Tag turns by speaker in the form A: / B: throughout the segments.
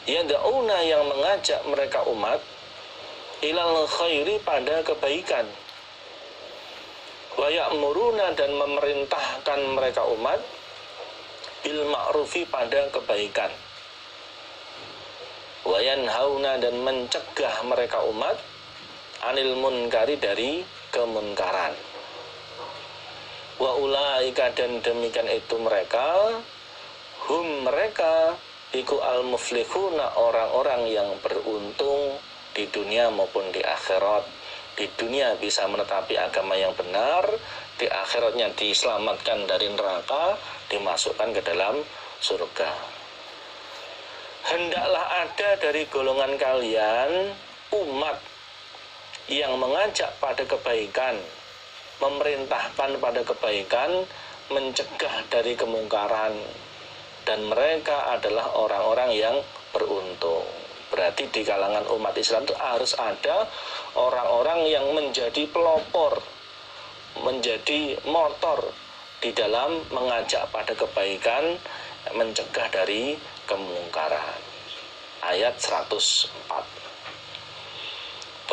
A: Yad'una yang mengajak mereka umat ilal khairi pada kebaikan, wa ya'muruna dan memerintahkan mereka umat bil ma'rufi pada kebaikan, wa yanhauna dan mencegah mereka umat anil munkari dari kemunkaran. Wa ulaika dan demikian itu mereka hum mereka iku al muflihuna orang-orang yang beruntung di dunia maupun di akhirat. Di dunia bisa menetapi agama yang benar, di akhiratnya diselamatkan dari neraka, dimasukkan ke dalam surga. Hendaklah ada dari golongan kalian umat yang mengajak pada kebaikan, memerintahkan pada kebaikan, mencegah dari kemungkaran, dan mereka adalah orang-orang yang beruntung. Berarti di kalangan umat Islam itu harus ada orang-orang yang menjadi pelopor, menjadi motor di dalam mengajak pada kebaikan, mencegah dari kemungkaran. Ayat 104.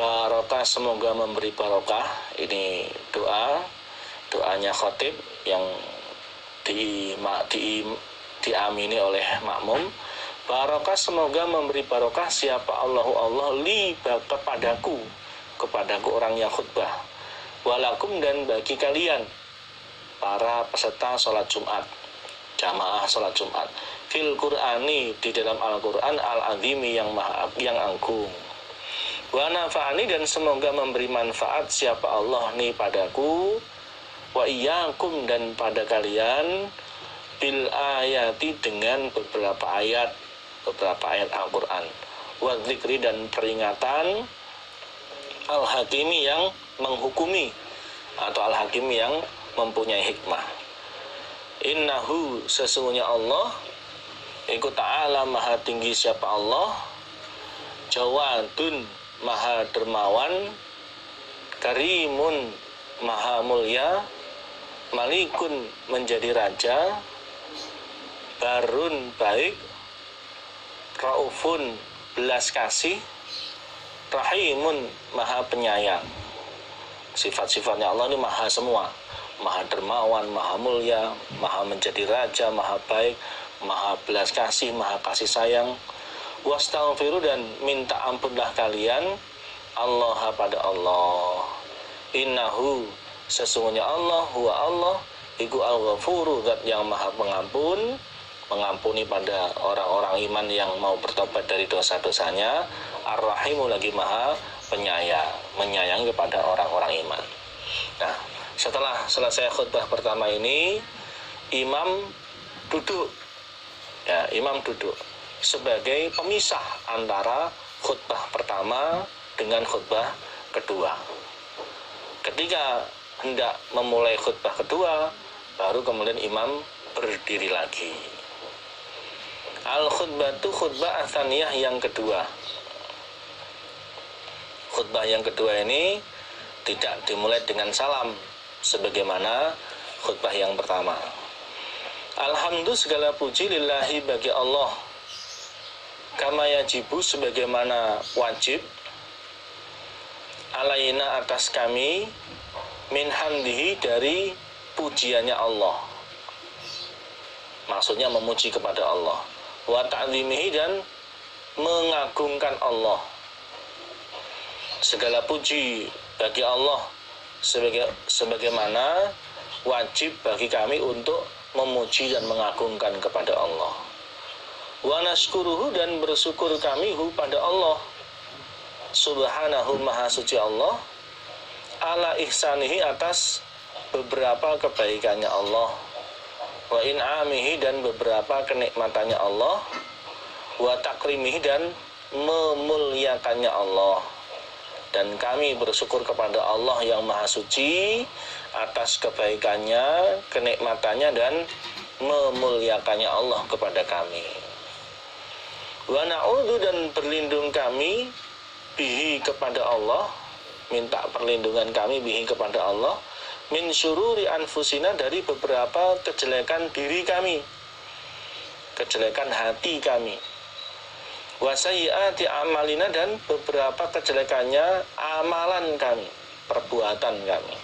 A: Barokah, semoga memberi barokah. Ini doanya khatib yang diamini oleh makmum. Barokah, semoga memberi barokah siapa Allah li kepadaku orang yang khutbah, walakum dan bagi kalian para peserta sholat Jumat, jamaah sholat Jumat, fil Qur'ani di dalam Al-Quran al-azimi yang agung, wa nafa'ani dan semoga memberi manfaat siapa Allah ni padaku, wa iyyakum dan pada kalian, bil ayati dengan beberapa ayat Al-Quran, wa dzikri dan peringatan, al-hakimi yang menghukumi atau al-hakimi yang mempunyai hikmah. Innahu sesungguhnya Allah iku ta'ala maha tinggi siapa Allah, jawadun maha dermawan, karimun maha mulia, malikun menjadi raja, barun baik, raufun belas kasih, rahimun maha penyayang. Sifat-sifatnya Allah ini maha semua, maha dermawan, maha mulia, maha menjadi raja, maha baik, maha belas kasih, maha kasih sayang. Wastaghfiru dan minta ampunlah kalian Allah pada Allah. Innahu sesungguhnya Allah huwa Allah iku al-ghafuru, zat yang maha pengampun, mengampuni pada orang-orang iman yang mau bertobat dari dosa-dosanya. Ar-Rahimu lagi maha penyayang, menyayangi kepada orang-orang iman. Nah, setelah selesai khutbah pertama ini, imam duduk. Ya, imam duduk sebagai pemisah antara khutbah pertama dengan khutbah kedua. Ketika hendak memulai khutbah kedua, baru kemudian imam berdiri lagi. Al-khutbatu khutbah atsaniyah yang kedua. Khutbah yang kedua ini tidak dimulai dengan salam sebagaimana khutbah yang pertama. Alhamdulillah segala puji lillahi bagi Allah, kama yajibu sebagaimana wajib, alaina atas kami, min hamdihi dari pujiannya Allah. Maksudnya memuji kepada Allah, wa ta'zimihi dan mengagungkan Allah. Segala puji bagi Allah sebagaimana wajib bagi kami untuk memuji dan mengagungkan kepada Allah. Wa nashkuruhu dan bersyukur kami pada Allah subhanahu maha suci Allah, ala ihsanihi atas beberapa kebaikannya Allah, wa in'amihi dan beberapa kenikmatannya Allah, wa takrimihi dan memuliakannya Allah. Dan kami bersyukur kepada Allah yang maha suci atas kebaikannya, kenikmatannya dan memuliakannya Allah kepada kami. Wa na'udzu dan berlindung kami bihi kepada Allah, minta perlindungan kami bihi kepada Allah, min syururi anfusina dari beberapa kejelekan diri kami, kejelekan hati kami, wa sayyiati amalina, dan beberapa kejelekannya amalan kami, perbuatan kami.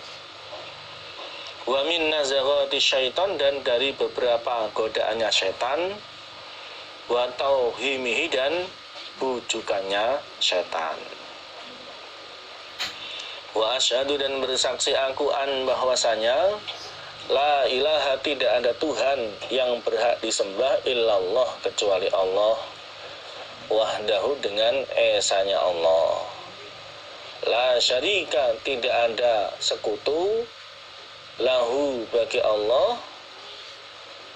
A: Wa min nazaghati syaitan, dan dari beberapa godaannya setan. Wa tauhimihi, dan bujukannya setan. Wa asyhadu, dan bersaksi aku bahwasanya la ilaha, tidak ada Tuhan yang berhak disembah illallah, kecuali Allah, wahdahu, dengan esanya Allah. La syarika, tidak ada sekutu, lahu, bagi Allah,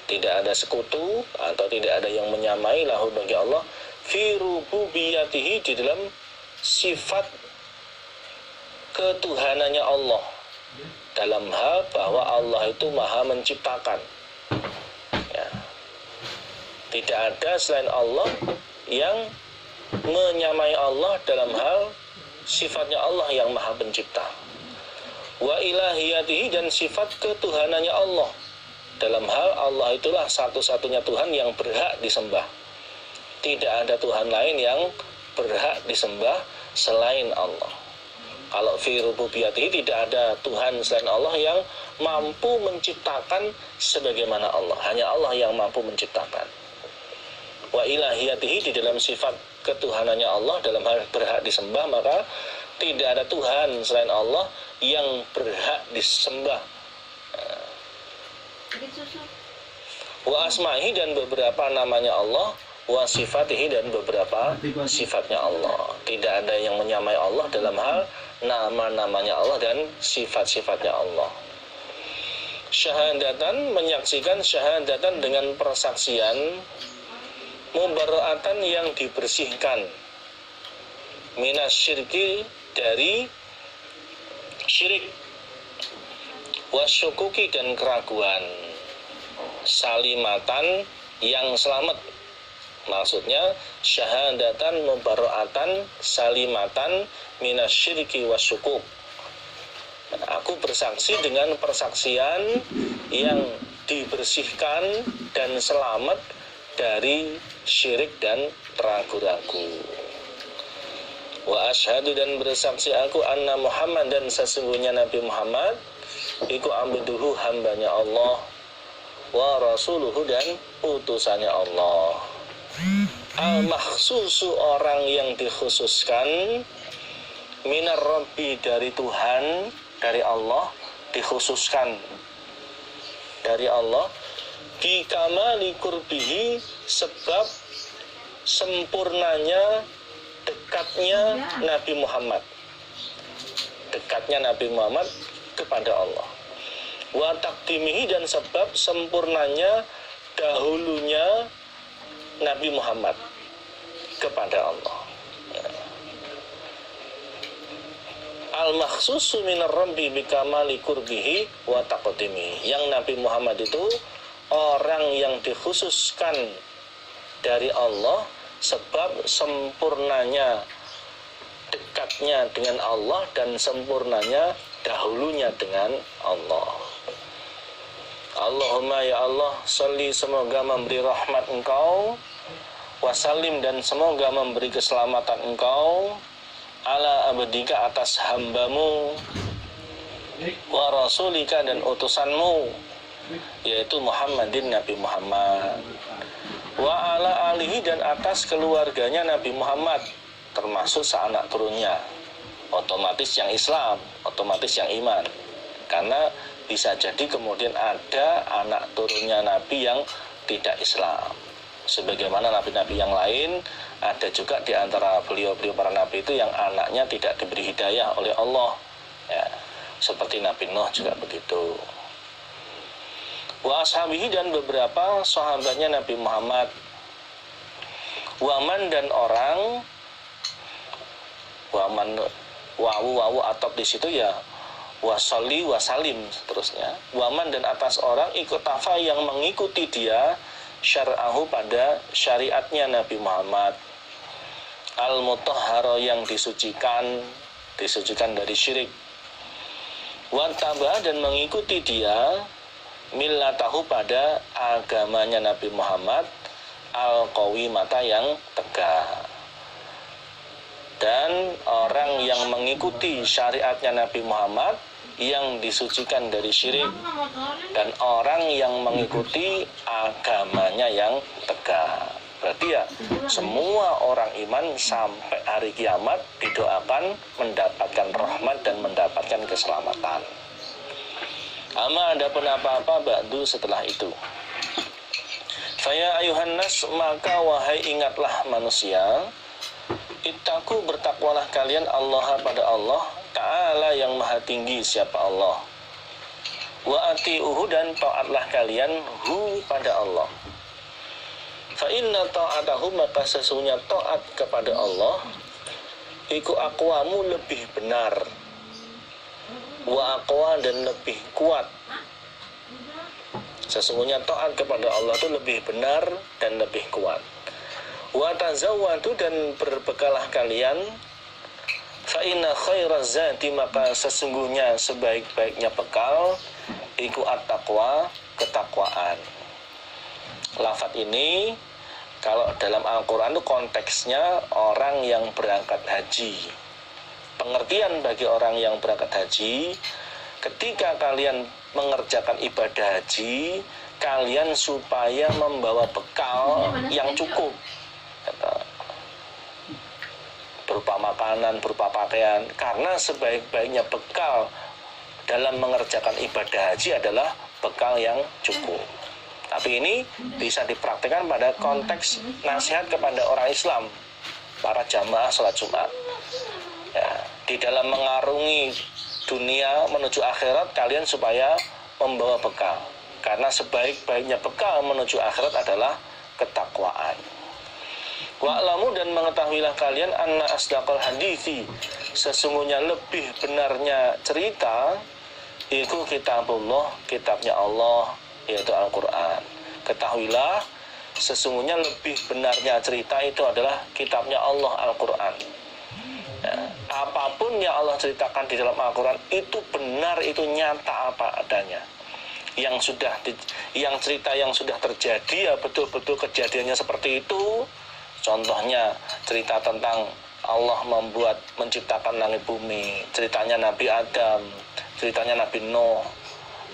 A: tidak ada sekutu atau tidak ada yang menyamai, lahu, bagi Allah, fi rububiyatihi, di dalam sifat ketuhanannya Allah, dalam hal bahwa Allah itu maha menciptakan, ya. Tidak ada selain Allah yang menyamai Allah dalam hal sifatnya Allah yang maha pencipta. Wa ilahiyatihi, dan sifat ketuhanannya Allah, dalam hal Allah itulah satu-satunya Tuhan yang berhak disembah. Tidak ada Tuhan lain yang berhak disembah selain Allah. Kalau fi rububiyatihi, tidak ada Tuhan selain Allah yang mampu menciptakan sebagaimana Allah. Hanya Allah yang mampu menciptakan. Wa ilahiyatihi, di dalam sifat ketuhanannya Allah dalam hal berhak disembah, maka tidak ada Tuhan selain Allah yang berhak disembah. Wa asma'ihi, dan beberapa namanya Allah, wa sifatihi, dan beberapa sifatnya Allah. Tidak ada yang menyamai Allah dalam hal nama-namanya Allah dan sifat-sifatnya Allah. Syahadatan, menyaksikan, syahadatan dengan persaksian, mubarra'atan, yang dibersihkan, minasyirki, dari syirik, wasyukuki, dan keraguan, salimatan, yang selamat. Maksudnya syahadatan mubarra'atan salimatan minasyirki wasyukuk. Aku bersaksi dengan persaksian yang dibersihkan dan selamat dari syirik dan ragu-ragu. Wa asyhadu, dan bersaksi aku anna Muhammad, dan sesungguhnya Nabi Muhammad iku abduhu, hambanya Allah, wa rasuluhu, dan utusannya Allah. Al-makhsusu, orang yang dikhususkan, minar rabbi, dari Tuhan, dari Allah, dikhususkan dari Allah, bi kamali qurbihi, sebab sempurnanya dekatnya Nabi Muhammad, dekatnya Nabi Muhammad kepada Allah. Wa taqdimihi, dan sebab sempurnanya dahulunya Nabi Muhammad kepada Allah. Al-makhsusu minar rabbi bikamali qurbihi wa taqdimihi, yang Nabi Muhammad itu orang yang dikhususkan dari Allah sebab sempurnanya dekatnya dengan Allah dan sempurnanya dahulunya dengan Allah. Allahumma, ya Allah, sholli, semoga memberi rahmat Engkau, wasallim, dan semoga memberi keselamatan Engkau, ala abdika, atas hambamu, wa rasulika, dan utusanmu, yaitu Muhammadin, Nabi Muhammad, wa ala alihi, dan atas keluarganya Nabi Muhammad, termasuk seanak turunnya, otomatis yang Islam, otomatis yang iman. Karena bisa jadi kemudian ada anak turunnya Nabi yang tidak Islam. Sebagaimana nabi-nabi yang lain, ada juga di antara beliau-beliau para nabi itu yang anaknya tidak diberi hidayah oleh Allah. Ya, seperti Nabi Nuh juga begitu. Wa ashabihi, dan beberapa sahabatnya Nabi Muhammad. Waman, dan orang, waman, wawu atop di situ ya, wasolli wasalim seterusnya. Waman, dan atas orang, ikutafa, yang mengikuti dia, syar'ahu, pada syariatnya Nabi Muhammad, al-mutahhara, yang disucikan dari syirik, wattabah, dan mengikuti dia, millatahu, pada agamanya Nabi Muhammad, al-qawimata, yang tegak. Dan orang yang mengikuti syariatnya Nabi Muhammad yang disucikan dari syirik, dan orang yang mengikuti agamanya yang tegak. Berarti ya semua orang iman sampai hari kiamat didoakan mendapatkan rahmat dan mendapatkan keselamatan. Ama adapun apa-apa ba'du setelah itu. Faya ayuhan nas, maka wahai ingatlah manusia, ittaku, bertakwalah kalian Allah pada Allah Ta'ala yang maha tinggi siapa Allah. Wa ati'uhu, dan taatlah kalian hu pada Allah. Fa inna ta'atahu, maka sesungguhnya taat kepada Allah iku aqwamu, lebih benar, wa aqwa, dan lebih kuat. Sesungguhnya taat kepada Allah itu lebih benar dan lebih kuat. Wa tazawwadu, dan berbekalah kalian. Fa inna khairaz zati, maka sesungguhnya sebaik-baiknya bekal iku at-taqwa, ketakwaan. Lafaz ini kalau dalam Al-Quran itu konteksnya orang yang berangkat haji. Pengertian bagi orang yang berangkat haji, ketika kalian mengerjakan ibadah haji, kalian supaya membawa bekal yang cukup, berupa makanan, berupa pakaian. Karena sebaik-baiknya bekal dalam mengerjakan ibadah haji adalah bekal yang cukup. Tapi ini bisa dipraktikkan pada konteks nasihat kepada orang Islam, para jamaah sholat Jumat. Ya, di dalam mengarungi dunia menuju akhirat, kalian supaya membawa bekal. Karena sebaik-baiknya bekal menuju akhirat adalah ketakwaan. Wa'lamu, dan mengetahuilah kalian anna asdaqal hadithi, sesungguhnya lebih benarnya cerita iku kitabullah, kitabnya Allah, yaitu Al-Quran. Ketahuilah sesungguhnya lebih benarnya cerita itu adalah kitabnya Allah, Al-Quran. Ya, apapun yang Allah ceritakan di dalam Al-Quran itu benar, itu nyata apa adanya. Yang cerita yang sudah terjadi ya betul-betul kejadiannya seperti itu. Contohnya cerita tentang Allah menciptakan langit bumi, ceritanya Nabi Adam, ceritanya Nabi Nuh,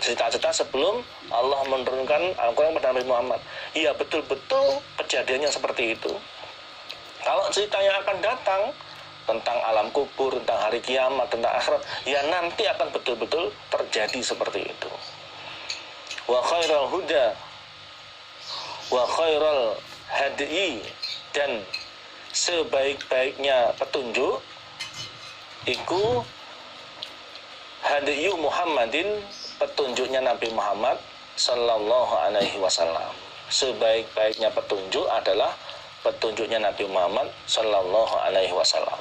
A: cerita-cerita sebelum Allah menurunkan Al-Quran kepada Nabi Muhammad. Iya, betul-betul kejadiannya seperti itu. Kalau cerita yang akan datang tentang alam kubur, tentang hari kiamat, tentang akhirat, ya nanti akan betul-betul terjadi seperti itu. Wa khairal huda wa khairal hadi, dan sebaik-baiknya petunjuk iku hadiyu Muhammadin, petunjuknya Nabi Muhammad sallallahu alaihi wasallam. Sebaik-baiknya petunjuk adalah petunjuknya Nabi Muhammad sallallahu alaihi wasallam.